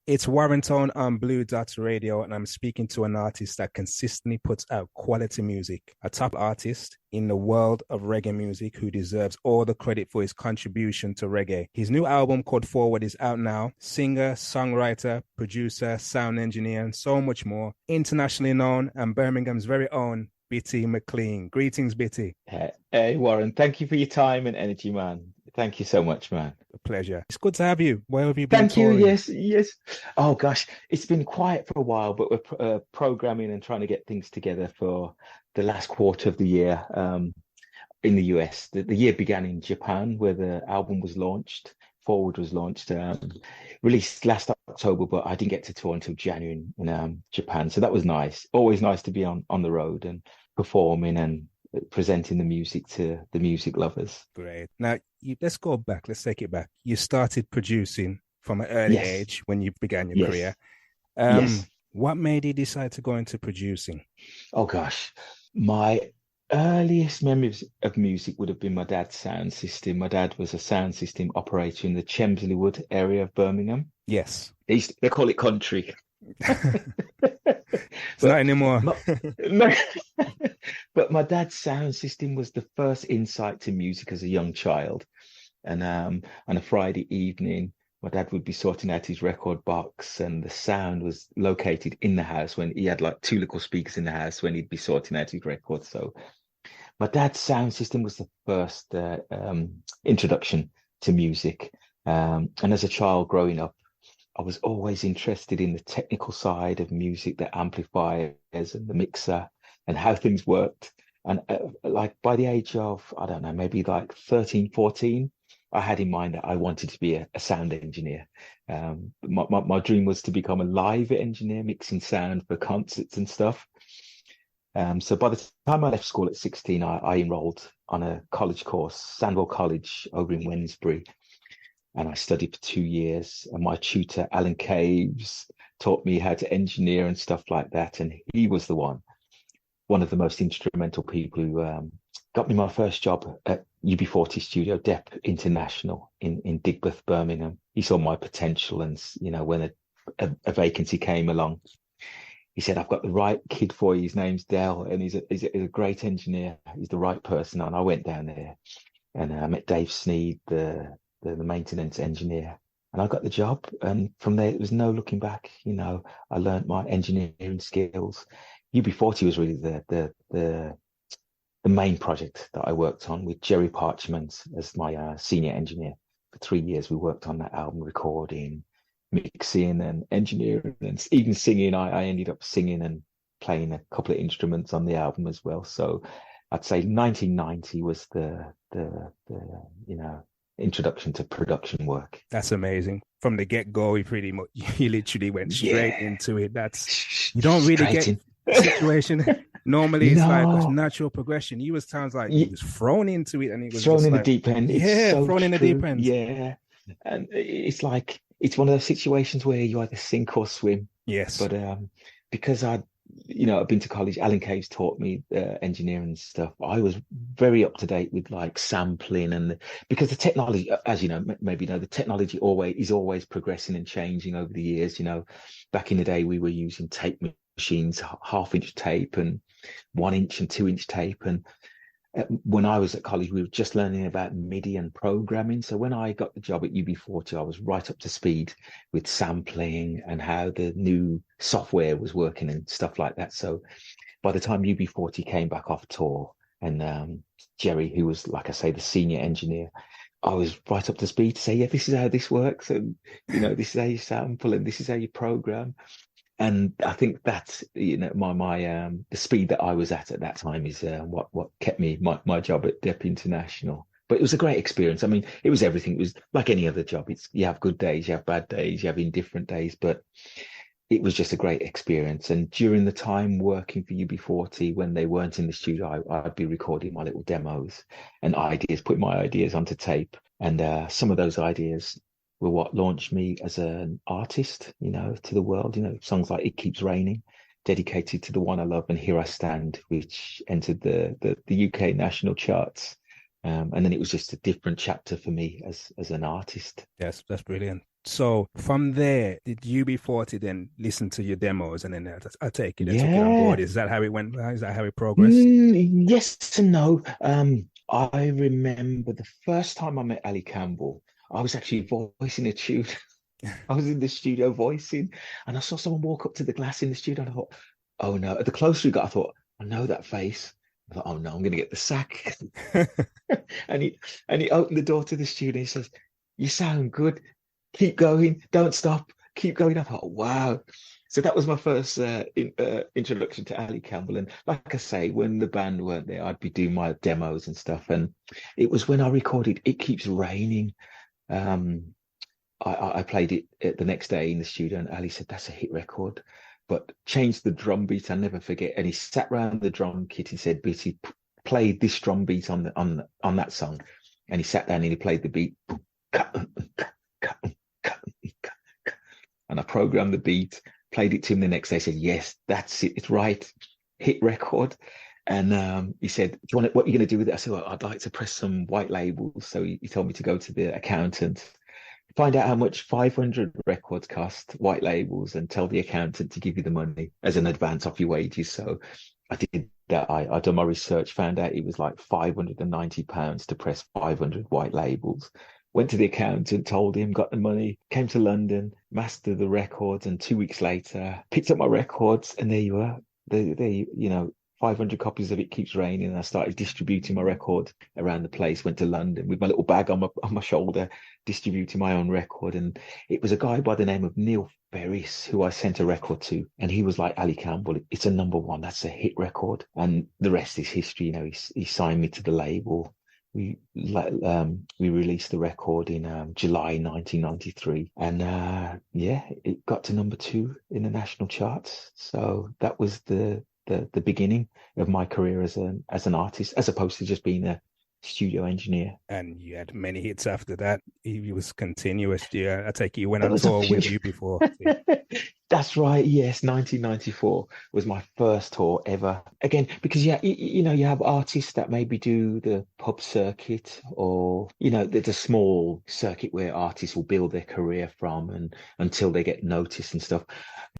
It's Warrington on Blue Dot Radio, and I'm speaking to an artist that consistently puts out quality music, a top artist in the world of reggae music who deserves all the credit for his contribution to reggae. His new album called Forward is out now. Singer, songwriter, producer, sound engineer, and so much more. Internationally known and Birmingham's very own Bitty McLean. Greetings, Bitty. Hey, Warren, thank you for your time and energy, man. Thank you so much, man. A pleasure. It's good to have you. Where have you been Thank you. touring? Yes, yes. Oh gosh, it's been quiet for a while, but we're programming and trying to get things together for the last quarter of the year in the US. The year began in Japan, where the album was launched. Forward was launched, released last October, but I didn't get to tour until January in Japan. So that was nice. Always nice to be on the road and performing and presenting the music to the music lovers. Great. Now, let's go back. Let's take it back. You started producing from an early Yes, age when you began your yes, career. yes. What made you decide to go into producing? Oh gosh, my earliest memories of music would have been my dad's sound system. My dad was a sound system operator in the Chelmsley Wood area of Birmingham. Yes. They call it country. It's not But anymore. my, no, but my dad's sound system was the first insight to music as a young child. And on a Friday evening, my dad would be sorting out his record box, and the sound was located in the house when he had like two little speakers in the house when he'd be sorting out his records. So my dad's sound system was the first introduction to music. And as a child growing up, I was always interested in the technical side of music, the amplifiers and the mixer and how things worked. And like by the age of, I don't know, maybe like 13, 14, I had in mind that I wanted to be a sound engineer. My dream was to become a live engineer, mixing sound for concerts and stuff. So by the time I left school at 16, I enrolled on a college course, Sandwell College over in Wednesbury. And I studied for 2 years. And my tutor, Alan Caves, taught me how to engineer and stuff like that. And he was one of the most instrumental people who got me my first job at UB40 Studio, Depp International in Digbeth, Birmingham. He saw my potential, and when a vacancy came along, he said, "I've got the right kid for you. His name's Dell, and he's a great engineer. He's the right person." And I went down there, and I met Dave Sneed, the maintenance engineer, and I got the job. And from there, it was no looking back. I learned my engineering skills. UB40 was really the main project that I worked on with Jerry Parchment as my senior engineer. For 3 years, we worked on that album, recording, mixing, and engineering, and even singing. I ended up singing and playing a couple of instruments on the album as well. So I'd say 1990 was the introduction to production work. That's amazing. From the get-go, you literally went straight Yeah, into it. You don't really straight get in. a situation. Normally, it's like a No, natural progression. You was times like you you was thrown into it, and it was thrown just in the like, deep end. It's yeah, so thrown in the deep true. end. Yeah. And it's like, it's one of those situations where you either sink or swim. Yes. But because I've been to college, Alan Caves taught me engineering stuff. I was very up to date with like sampling, and because the technology, as you know, maybe you know, the technology always progressing and changing over the years. Back in the day, we were using tape machines, half-inch tape and 1 inch and 2 inch tape. And when I was at college, we were just learning about MIDI and programming. So when I got the job at UB40, I was right up to speed with sampling and how the new software was working and stuff like that. So by the time UB40 came back off tour, and Jerry, who was, like I say, the senior engineer, I was right up to speed to say, yeah, this is how this works. And, this is how you sample and this is how you program. And I think that's my the speed that I was at that time is what kept me my job at Depp International. But it was a great experience. I mean, it was everything. It was like any other job. You have good days, you have bad days, you have indifferent days, but it was just a great experience. And during the time working for UB40, when they weren't in the studio, I'd be recording my little demos and ideas, putting my ideas onto tape. And some of those ideas were what launched me as an artist, to the world. Songs like It Keeps Raining, dedicated to the one I love, and Here I Stand, which entered the UK national charts. And then it was just a different chapter for me as an artist. Yes, that's brilliant. So from there, did UB40 then listen to your demos and then I take it and took it on board? Yeah. Is that how it went? Is that how it progressed? Yes and no. I remember the first time I met Ali Campbell, I was actually voicing a tune. I was in the studio voicing, and I saw someone walk up to the glass in the studio, and I thought, oh no. The closer we got, I thought, I know that face. I thought, oh no, I'm gonna get the sack. And he opened the door to the studio. He says, "You sound good. Keep going. Don't stop. Keep going." I thought, wow. So that was my first introduction to Ali Campbell. And like I say, when the band weren't there, I'd be doing my demos and stuff. And it was when I recorded "It Keeps Raining." Um, I played it the next day in the studio, and Ali said, "That's a hit record," but changed the drum beat. I'll never forget. And he sat round the drum kit and said, "Bitty, play this drum beat on that song." And he sat down and he played the beat, and I programmed the beat, played it to him the next day. Said, "Yes, that's it. It's right. Hit record." And he said, "Do you want it? What are you going to do with it?" I said, "Well, I'd like to press some white labels." So he told me to go to the accountant, find out how much 500 records cost, white labels, and tell the accountant to give you the money as an advance off your wages. So I did that. I done my research, found out it was like £590 to press 500 white labels. Went to the accountant, told him, got the money, came to London, mastered the records, and 2 weeks later picked up my records, and there you are. They 500 copies of It Keeps Raining, and I started distributing my record around the place. Went to London with my little bag on my shoulder, distributing my own record. And it was a guy by the name of Neil Ferris who I sent a record to, and he was like, "Ali Campbell, it's a number one. That's a hit record." And the rest is history. He signed me to the label. We released the record in July 1993, and yeah, it got to number two in the national charts. So that was the beginning of my career as an artist, as opposed to just being a studio engineer. And you had many hits after that. He was continuous. Yeah, I take it you went There on was a tour few. with UB40. That's right. Yes, 1994 was my first tour ever. Again, because yeah, you have artists that maybe do the pub circuit, or there's a small circuit where artists will build their career from and until they get noticed and stuff.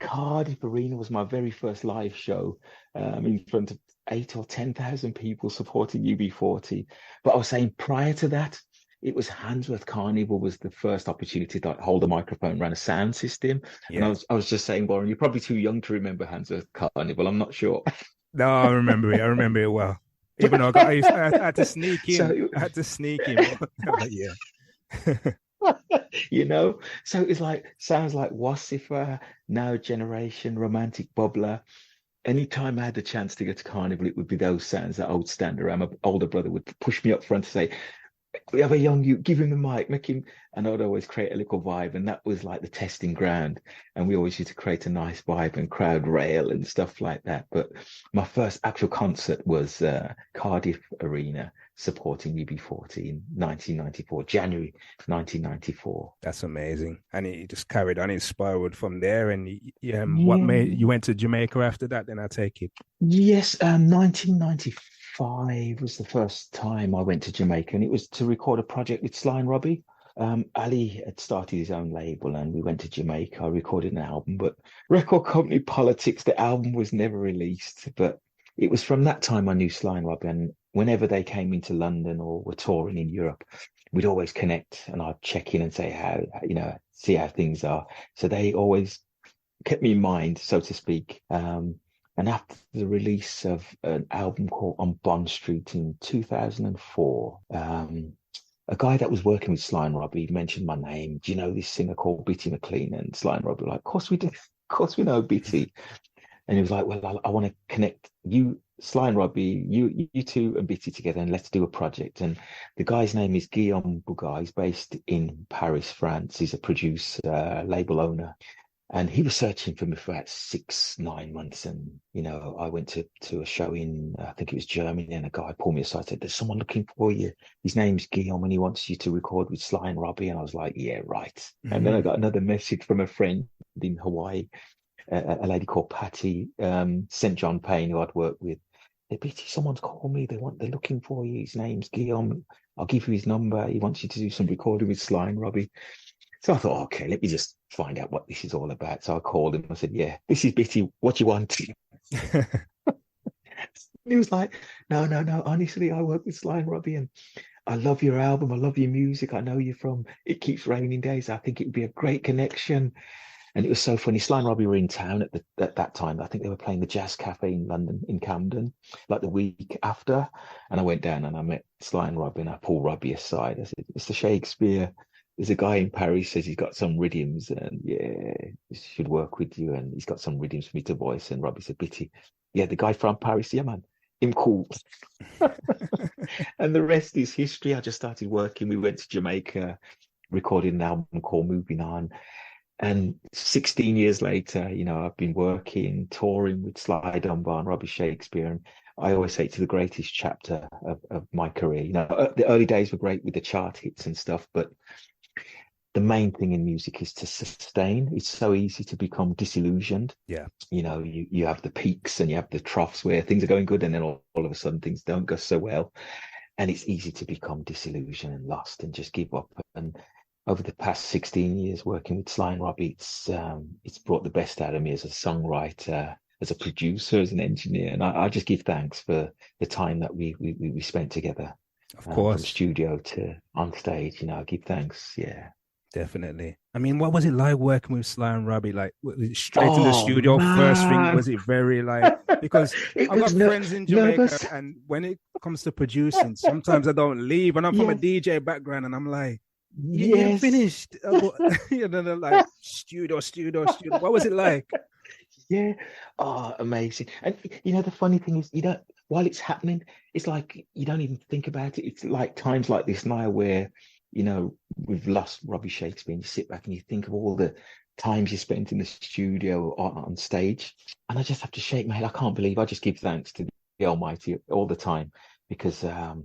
Cardiff Arena was my very first live show, in front of 8 or 10,000 people supporting UB40. But I was saying prior to that, it was Handsworth Carnival was the first opportunity to hold a microphone around a sound system. And I Yeah. was just saying, Warren, you're probably too young to remember Handsworth Carnival. I'm not sure. No, I remember it. I remember it well. Even though I had to sneak in. So, I had to sneak in. But yeah. so it's like, sounds like Wassifer, Now Generation, Romantic Bubbler. Anytime I had the chance to go to Carnival, it would be those sounds that I would stand around. My older brother would push me up front to say, "We have a young you, give him the mic, make him," and I'd always create a little vibe. And that was like the testing ground. And we always used to create a nice vibe and crowd rail and stuff like that. But my first actual concert was Cardiff Arena supporting UB40 in 1994, January 1994. That's amazing. And he just carried on, inspired from there. And what Yeah. made you went to Jamaica after that? Then I take it. Yes, 1995 was the first time I went to Jamaica, and it was to record a project with Sly and Robbie. Ali had started his own label, and we went to Jamaica. I recorded an album, but record company politics, the album was never released. But it was from that time I knew Sly and Robbie, and whenever they came into London or were touring in Europe, we'd always connect, and I'd check in and say how, see how things are. So they always kept me in mind, so to speak. And after the release of an album called On Bond Street in 2004, a guy that was working with Sly and Robbie mentioned my name. "Do you know this singer called Bitty McLean?" And Sly and Robbie were like, "Of course we do. Of course we know Bitty." And he was like, "Well, I want to connect you, Sly and Robbie, you two and Bitty together, and let's do a project." And the guy's name is Guillaume Bouga. He's based in Paris, France. He's a producer, label owner. And he was searching for me for about 6, 9 months. And, I went to a show in, I think it was Germany, and a guy pulled me aside and said, "There's someone looking for you. His name's Guillaume, and he wants you to record with Sly and Robbie." And I was like, "Yeah, right." And then I got another message from a friend in Hawaii, a lady called Patty, St. John Payne, who I'd worked with. "Hey, Bitty, someone's called me. They're looking for you. His name's Guillaume. I'll give you his number. He wants you to do some recording with Sly and Robbie." So I thought, okay, let me just find out what this is all about. So I called him. I said, yeah, this is Bitty. What do you want? He was like, no, no, no. Honestly, I work with Sly and Robbie, and I love your album. I love your music. I know you from It Keeps Raining Days. I think it would be a great connection. And it was so funny. Sly and Robbie were in town at that time. I think they were playing the Jazz Cafe in London, in Camden, like the week after. And I went down and I met Sly and Robbie, and I pulled Robbie aside. I said, Mr. Shakespeare, there's a guy in Paris says he's got some rhythms, and yeah, he should work with you. And he's got some rhythms for me to voice. And Robbie said, Bitty, yeah, the guy from Paris, yeah, man, him cool. And the rest is history. I just started working. We went to Jamaica, recorded an album called Moving On. And 16 years later, I've been working, touring with Sly Dunbar and Robbie Shakespeare. And I always say it's the greatest chapter of my career. The early days were great with the chart hits and stuff, but the main thing in music is to sustain. It's so easy to become disillusioned. Yeah. You have the peaks and you have the troughs where things are going good, and then all of a sudden things don't go so well. And it's easy to become disillusioned and lost and just give up. And over the past 16 years working with Sly and Robbie, it's brought the best out of me as a songwriter, as a producer, as an engineer. And I just give thanks for the time that we spent together. Of course. From studio to on stage, I give thanks. Yeah. Definitely. I mean, what was it like working with Sly and Robbie? Like, was it straight in the studio, man. First thing? Was it very like, because I've got friends in Jamaica, nervous. And when it comes to producing, sometimes I don't leave. And I'm from a DJ background, and I'm like, you finished. Like, studio. What was it like? Yeah. Oh, amazing. And, the funny thing is, while it's happening, it's like, you don't even think about it. It's like times like this now where, we've lost Robbie Shakespeare, and you sit back and you think of all the times you spent in the studio or on stage. And I just have to shake my head. I can't believe I just give thanks to the Almighty all the time, because I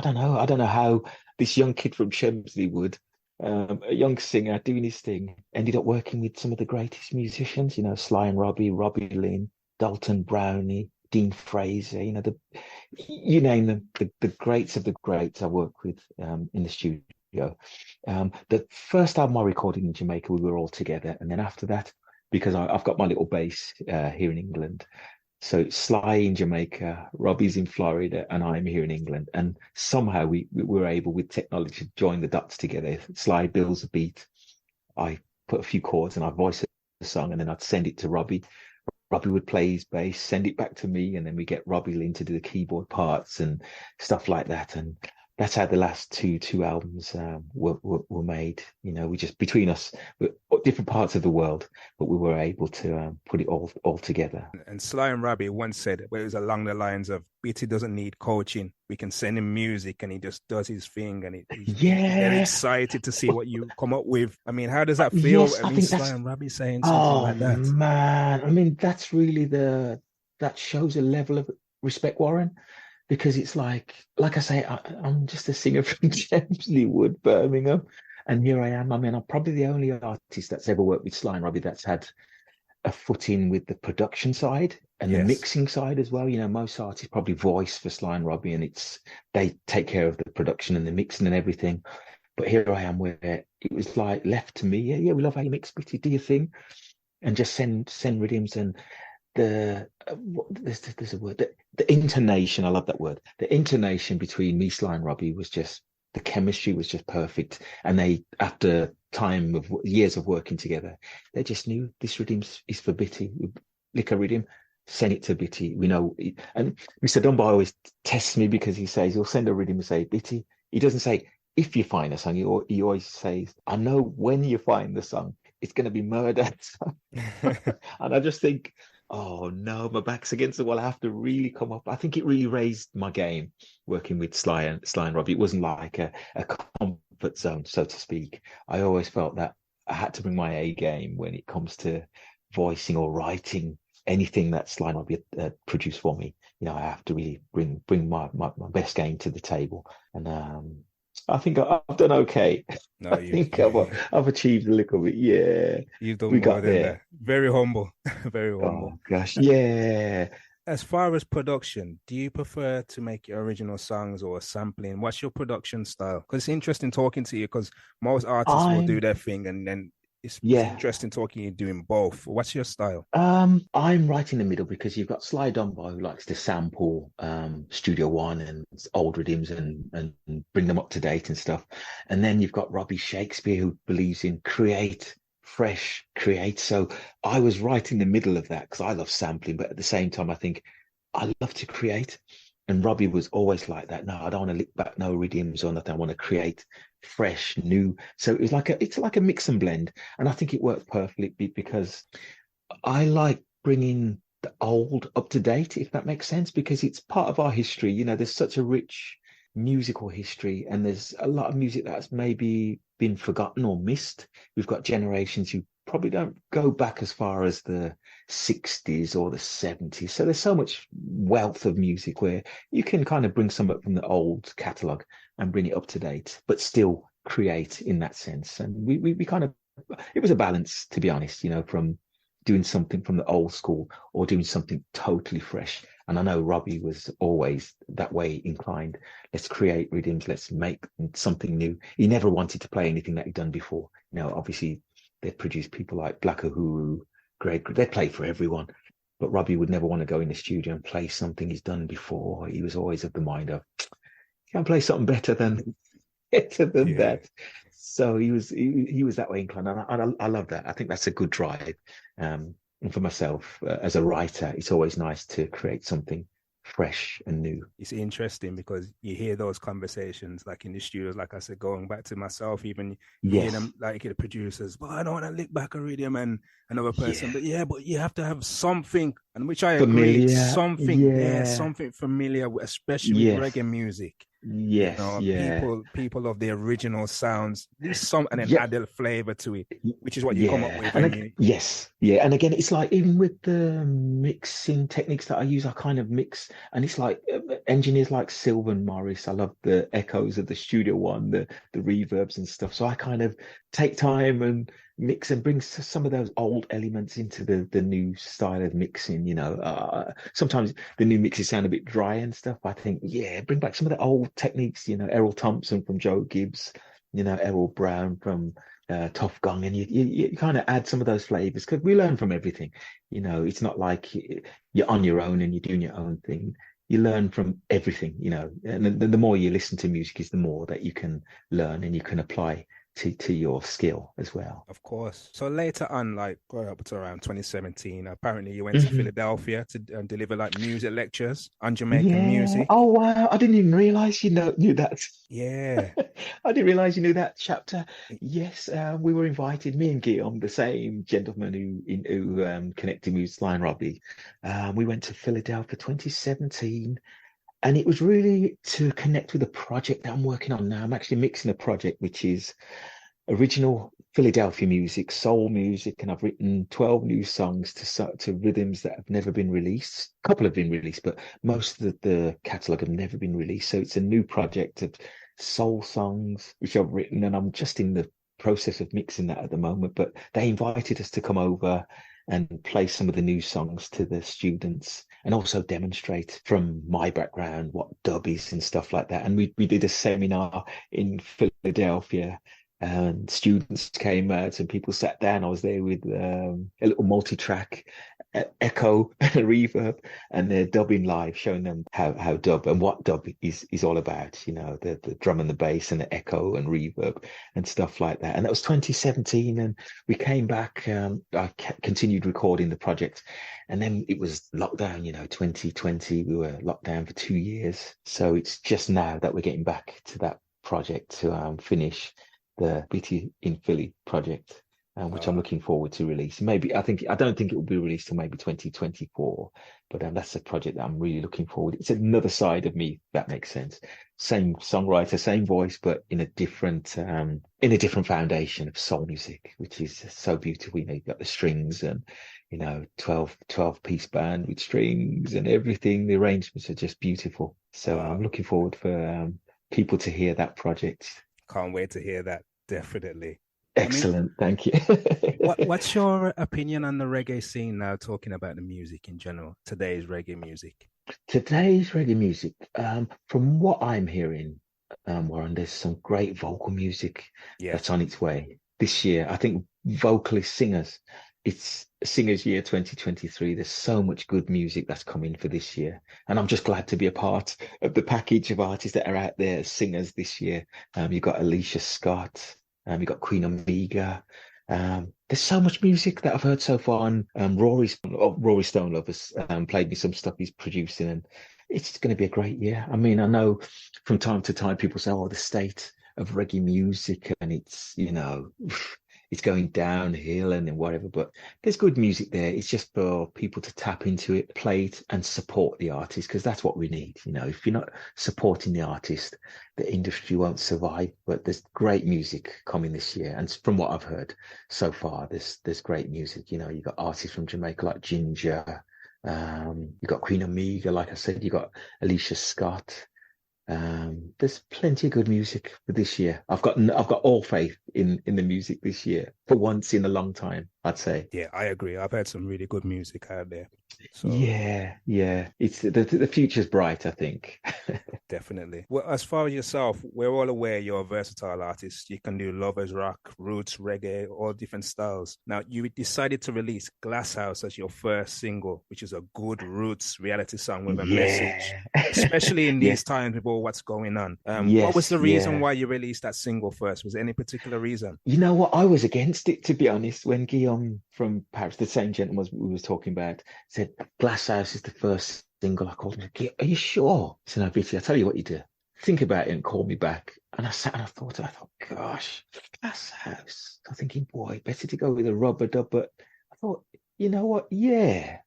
don't know how this young kid from Chelmsley Wood, a young singer doing his thing, ended up working with some of the greatest musicians, Sly and Robbie, Robbie Lynn, Dalton Brownie, Dean Fraser, you name them, the greats of the greats I work with in the studio. The first album I recorded in Jamaica, we were all together. And then after that, because I've got my little base here in England, so Sly in Jamaica, Robbie's in Florida, and I'm here in England. And somehow we were able, with technology, to join the dots together. Sly builds a beat, I put a few chords, and I voice the song, and then I'd send it to Robbie. Robbie would play his bass, send it back to me, and then we get Robbie Lynn to do the keyboard parts and stuff like that. And that's how the last two albums were made. We just, between us, different parts of the world, but we were able to put it all together. And Sly and Robbie once said, well, it was along the lines of, Bitty doesn't need coaching. We can send him music and he just does his thing, and he's very excited to see what you come up with. I mean, how does that feel? Yes, I mean, Sly and Robbie saying something like that. Man, I mean, that's really that shows a level of respect, Warren. Because it's like I say, I'm just a singer from Chelmsley Wood, Birmingham, and here I am. I mean, I'm probably the only artist that's ever worked with Sly and Robbie that's had a foot in with the production side and the mixing side as well. Most artists probably voice for Sly and Robbie, and they take care of the production and the mixing and everything. But here I am, where it was like left to me. Yeah, we love how you mix, Bitty, do your thing, and just send rhythms. And there's a word, the intonation. I love that word. The intonation between me, Sly, and Robbie was just, the chemistry was just perfect. And they, after time of years of working together, they just knew this rhythm is for Bitty. Lick a rhythm, send it to Bitty. We know. And Mr. Dunbar always tests me, because he says he'll send a rhythm and say Bitty. He doesn't say if you find a song. He always says, I know when you find the song, it's going to be murder. And I just think, oh no, my back's against the wall. I have to really come up. I think it really raised my game working with Sly and Robbie. It wasn't like a comfort zone, so to speak. I always felt that I had to bring my A game when it comes to voicing or writing anything that Sly and Robbie produced for me. I have to really bring my best game to the table. And I think I've done okay. No, I think I've achieved a little bit. Yeah, you've done more than that. Very humble, very humble. Oh gosh, yeah. As far as production, do you prefer to make your original songs or sampling? What's your production style? Because it's interesting talking to you because most artists will do I'm their thing and then it's yeah. interesting talking you doing both. What's your style? I'm right in the middle because you've got Sly Dunbar who likes to sample Studio One and old rhythms and bring them up to date and stuff. And then you've got Robbie Shakespeare who believes in create, fresh, create. So I was right in the middle of that because I love sampling, but at the same time I think I love to create. And Robbie was always like that. No, I don't want to lick back no rhythms or nothing. I want to create fresh, new. So it's like a mix and blend. And I think it worked perfectly because I like bringing the old up to date, if that makes sense, because it's part of our history. You know, there's such a rich musical history, and there's a lot of music that's maybe been forgotten or missed. We've got generations who probably don't go back as far as the 60s or the 70s. So there's so much wealth of music where you can kind of bring some up from the old catalogue and bring it up to date, but still create in that sense. And we kind of, it was a balance, to be honest, you know, from doing something from the old school or doing something totally fresh. And I know Robbie was always that way inclined. Let's create rhythms. Let's make something new. He never wanted to play anything that he'd done before. You know, obviously they produced people like Black Uhuru, Greg. They play for everyone. But Robbie would never want to go in the studio and play something he's done before. He was always of the mind of, can play something better than Yeah. that. So he was that way inclined, and I love that. I think that's a good drive. And for myself as a writer, it's always nice to create something fresh and new. It's interesting because you hear those conversations like in the studios, like I said, going back to myself, even you hear Yes, them like the producers, but I don't want to lick back a rhythm and another person, yeah, but yeah, but you have to have something, and which I agreed, familiar, something there, yeah, something familiar, especially with yes, reggae music. You yes, know, yeah, people of the original sounds, there's some and then yeah. add a flavor to it, which is what you come up Yeah, with and when you yes, yeah, and again, it's like even with the mixing techniques that I use, I kind of mix, and it's like engineers like Sylvan Morris. I love the echoes of the Studio One, the reverbs and stuff. So I kind of take time and mix and bring some of those old elements into the new style of mixing. You know, sometimes the new mixes sound a bit dry and stuff. I think, yeah, bring back some of the old techniques. You know, Errol Thompson from Joe Gibbs. You know, Errol Brown from Tough Gong, and you kind of add some of those flavors because we learn from everything. You know, it's not like you're on your own and you're doing your own thing. You learn from everything, you know, and the more you listen to music is the more that you can learn and you can apply to your skill as well. Of course. So later on, like going up to around 2017, apparently you went to Mhm. Philadelphia to deliver like music lectures on Jamaican Yeah. music. Oh wow! I didn't even realize you knew that. Yeah. I didn't realize you knew that chapter. Yes, we were invited. Me and Guillaume, the same gentleman who connected me with Sly and Robbie. We went to Philadelphia 2017, and it was really to connect with a project that I'm working on now. I'm actually mixing a project which is original Philadelphia music, soul music, and I've written 12 new songs to rhythms that have never been released. A couple have been released, but most of the catalog have never been released. So it's a new project of soul songs which I've written, and I'm just in the process of mixing that at the moment. But they invited us to come over and play some of the new songs to the students and also demonstrate from my background what dub is and stuff like that. And we did a seminar in Philadelphia and students came out and people sat down. I was there with a little multi-track echo and a reverb, and they're dubbing live, showing them how dub and what dub is all about. You know, the drum and the bass and the echo and reverb and stuff like that. And that was 2017, and we came back. I continued recording the project, and then it was lockdown. You know, 2020, we were locked down for 2 years. So it's just now that we're getting back to that project to finish the Beauty in Philly project, which I'm Uh, looking forward to release. Maybe I don't think it will be released till maybe 2024, but that's a project that I'm really looking forward. It's another side of me, if that makes sense. Same songwriter, same voice, but in a different foundation of soul music, which is so beautiful. You know, you've got the strings and 12 piece band with strings and everything. The arrangements are just beautiful. So uh, I'm looking forward for people to hear that project. can't wait to hear that. Definitely. I mean, Excellent. Thank you. what's your opinion on the reggae scene now, talking about the music in general, today's reggae music? Today's reggae music, from what I'm hearing, Warren, there's some great vocal music Yeah. that's on its way this year. I think vocalist singers, it's Singers Year 2023. There's so much good music that's coming for this year. And I'm just glad to be a part of the package of artists that are out there as singers this year. You've got Alicia Scott, you've got Queen Omega. There's so much music that I've heard so far, and Rory Stone Lovers played me some stuff he's producing, and it's going to be a great year. I mean, I know from time to time people say, "Oh, the state of reggae music," and it's it's going downhill and whatever. But there's good music there. It's just for people to tap into it, play it, and support the artist, because that's what we need. If you're not supporting the artist, the industry won't survive. But there's great music coming this year, and from what I've heard so far, there's great music. You've got artists from Jamaica like Ginger. You've got Queen Omega, like I said. You've got Alicia Scott. There's plenty of good music for this year. I've got all faith in the music this year for once in a long time, I'd say. Yeah, I agree. I've heard some really good music out there. So Yeah. It's the future's bright, I think. definitely. Well, as far as yourself, we're all aware you're a versatile artist. You can do lovers rock, roots, reggae, all different styles. Now, you decided to release Glass House as your first single, which is a good roots reality song with a message, Yeah. especially in Yeah. these times with all what's going on. What was Yes, the reason yeah. why you released that single first? Was there any particular reason? You know what? I was against it, to be honest, when Guillaume from Paris, the same gentleman we was talking about, said Glass House is the first single. I called him, "Are you sure?" He said, "No, Bitty, I'll tell you what you do. Think about it and call me back." And I sat and I thought, gosh, Glass House. I'm thinking, boy, better to go with a rubber dub. But I thought, you know what? Yeah,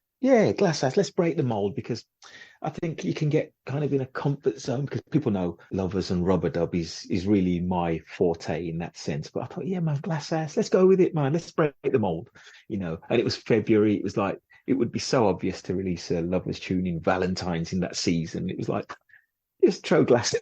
Glass House. Let's break the mold, because I think you can get kind of in a comfort zone, because people know Lovers and Rubber Dub is really my forte in that sense. But I thought, yeah, man, Glass House, let's go with it, man. Let's break the mold. And it was February. It was like, it would be so obvious to release a Lovers tune in Valentine's in that season. It was like, just throw Glass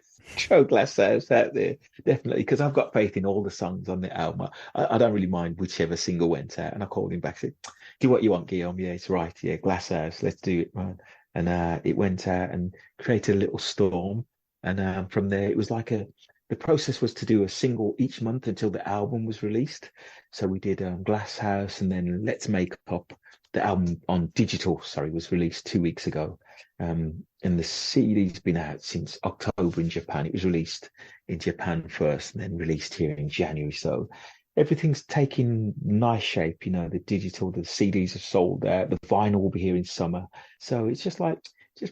House out there, definitely, because I've got faith in all the songs on the album. I don't really mind whichever single went out. And I called him back, said, "Do what you want, Guillaume. Yeah, it's right. Yeah, Glass House. Let's do it, man." And it went out and created a little storm. And from there, it was like the process was to do a single each month until the album was released. So we did Glass House, and then Let's Make Up. The album on digital, sorry, was released 2 weeks ago. And the CD's been out since October in Japan. It was released in Japan first and then released here in January. So everything's taking nice shape. The digital, the CDs are sold out. The vinyl will be here in summer. So it's just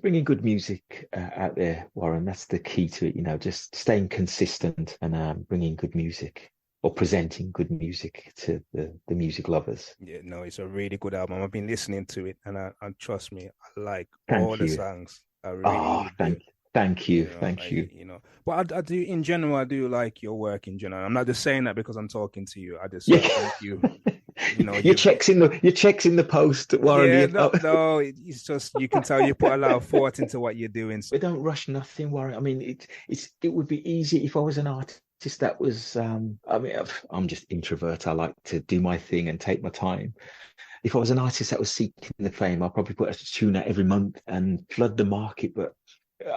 bringing good music out there, Warren. That's the key to it. Just staying consistent and bringing good music, or presenting good music to the music lovers. Yeah, no, it's a really good album. I've been listening to it, and trust me, I like all Thank the you. songs. I Oh, really do. thank you. Thank I you. but I do in general. I do like your work in general. I'm not just saying that because I'm talking to you. I just Yeah. think Your you've checks in the post, Warren. yeah, no, it's just you can tell you put a lot of thought into what you're doing. We don't rush nothing, Warren. I mean, it would be easy if I was an artist that was. I mean, I'm just introvert. I like to do my thing and take my time. If I was an artist that was seeking the fame, I'd probably put a tune out every month and flood the market. But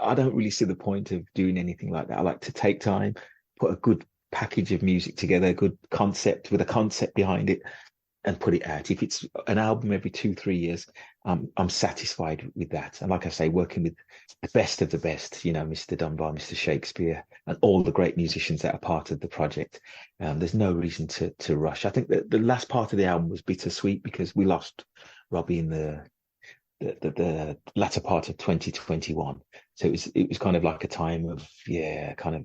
I don't really see the point of doing anything like that. I like to take time, put a good package of music together, a good concept with a concept behind it, and put it out. If it's an album every 2-3 years, I'm satisfied with that. And like I say, working with the best of the best, Mr. Dunbar, Mr. Shakespeare, and all the great musicians that are part of the project. There's no reason to rush. I think that the last part of the album was bittersweet, because we lost Robbie in the latter part of 2021. So it was kind of like a time of, kind of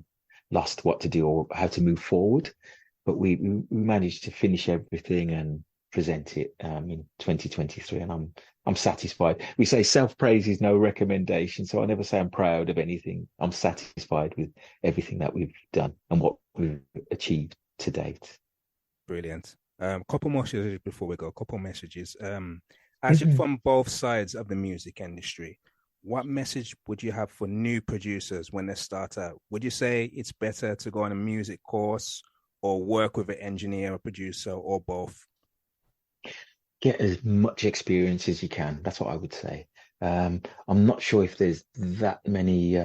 lost what to do or how to move forward. But we managed to finish everything and present it in 2023, and I'm satisfied. We say self-praise is no recommendation, so I never say I'm proud of anything. I'm satisfied with everything that we've done and what we've achieved to date. Brilliant. Couple more messages before we go. Couple messages. As you're Mhm. from both sides of the music industry, what message would you have for new producers when they start out? Would you say it's better to go on a music course, or work with an engineer or producer or both? Get as much experience as you can. That's what I would say. I'm not sure if there's that many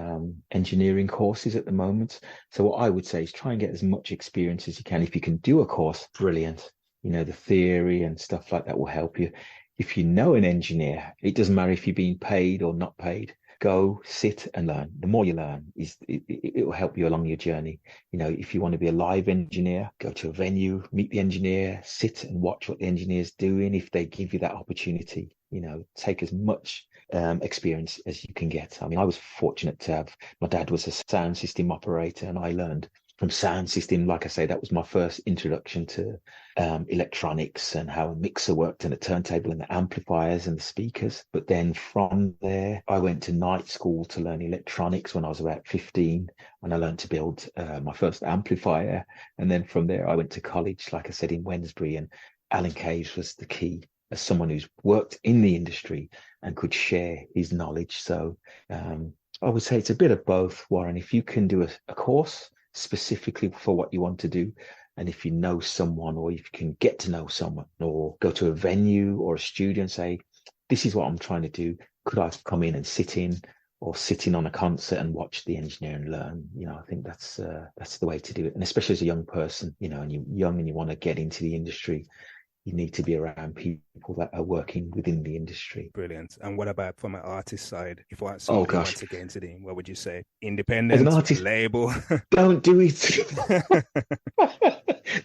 engineering courses at the moment. So what I would say is try and get as much experience as you can. If you can do a course, brilliant. You know, the theory and stuff like that will help you. If you know an engineer, it doesn't matter if you're being paid or not paid. Go sit and learn. The more you learn, it will help you along your journey. You know, if you want to be a live engineer, go to a venue, meet the engineer, sit and watch what the engineer's doing. If they give you that opportunity, you know, take as much experience as you can get. I mean, I was fortunate to have, my dad was a sound system operator, and I learned from sound system. Like I say, that was my first introduction to electronics and how a mixer worked and a turntable and the amplifiers and the speakers. But then from there, I went to night school to learn electronics when I was about 15, and I learned to build my first amplifier. And then from there, I went to college, like I said, in Wednesbury, and Alan Caves was the key as someone who's worked in the industry and could share his knowledge. So I would say it's a bit of both, Warren. If you can do a course specifically for what you want to do, and if you know someone, or if you can get to know someone, or go to a venue or a studio and say, this is what I'm trying to do, could I come in and sit in, or sit in on a concert and watch the engineer and learn? You know, I think that's the way to do it. And especially as a young person, you know, and you're young and you want to get into the industry, you need to be around people that are working within the industry. Brilliant. And what about from an artist side? If Oh somebody gosh, wants to get into the, what would you say? as an Independent, artist, label? don't do it.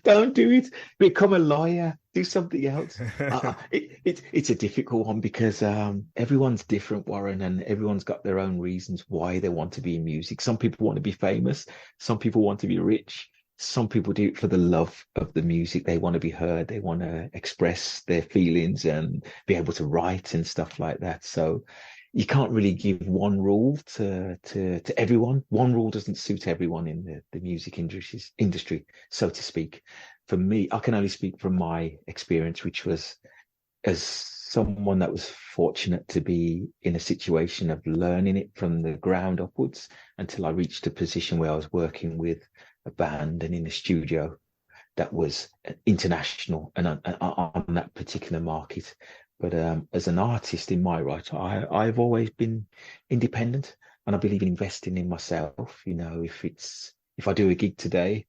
Don't do it. Become a lawyer. Do something else. It's a difficult one because everyone's different, Warren, and everyone's got their own reasons why they want to be in music. Some people want to be famous. Some people want to be rich. Some people do it for the love of the music. They want to be heard. They want to express their feelings and be able to write and stuff like that. So you can't really give one rule to everyone. One rule doesn't suit everyone in the music industry, so to speak. For me, I can only speak from my experience, which was as someone that was fortunate to be in a situation of learning it from the ground upwards until I reached a position where I was working with a band and in a studio that was international and on that particular market. But as an artist in my right, I've always been independent, and I believe in investing in myself. You know, if I do a gig today,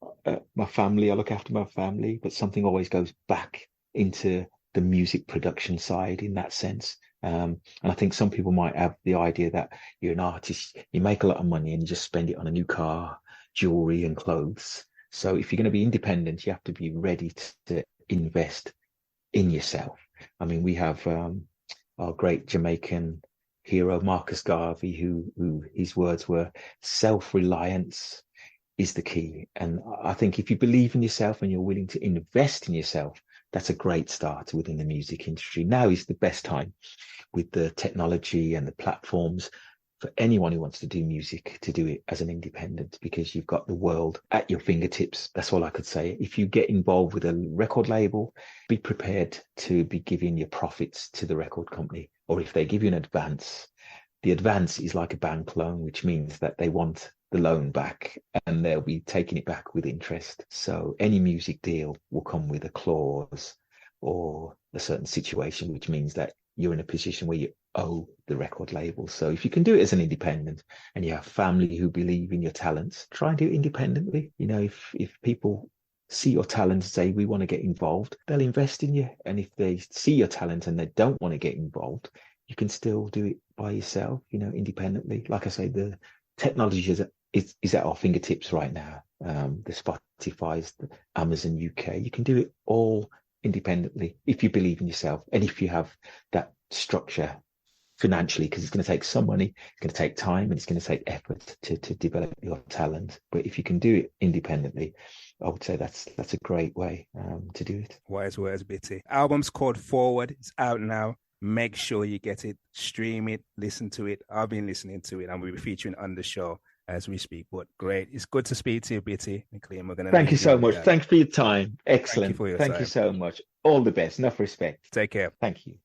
my family, I look after my family, but something always goes back into the music production side in that sense. And I think some people might have the idea that you're an artist, you make a lot of money and you just spend it on a new car, jewelry and clothes. So if you're going to be independent, you have to be ready to invest in yourself. I mean, we have our great Jamaican hero, Marcus Garvey, who his words were, self-reliance is the key. And I think if you believe in yourself and you're willing to invest in yourself, that's a great start within the music industry. Now is the best time with the technology and the platforms for anyone who wants to do music to do it as an independent, because you've got the world at your fingertips. That's all I could say. If you get involved with a record label, be prepared to be giving your profits to the record company. Or if they give you an advance, the advance is like a bank loan, which means that they want the loan back and they'll be taking it back with interest. So any music deal will come with a clause or a certain situation, which means that you're in a position where you owe the record label. So if you can do it as an independent and you have family who believe in your talents, try and do it independently. You know, if people see your talent and say, we want to get involved, they'll invest in you. And if they see your talent and they don't want to get involved, you can still do it by yourself, you know, independently. Like I say, the technology is at our fingertips right now. The Spotify's, the Amazon UK, you can do it all independently if you believe in yourself and if you have that structure financially, because it's going to take some money, it's going to take time, and it's going to take effort to develop your talent. But if you can do it independently, I would say that's a great way to do it. Wise words, Bitty. Album's called Forward. It's out now. Make sure you get it, stream it, listen to it. I've been listening to it, and we'll be featuring on the show as we speak. But great, it's good to speak to you, Bitty. McLean, we're gonna thank you so much. That. Thanks for your time. Excellent. Thank you for your time. You so much. All the best. Enough respect. Take care. Thank you.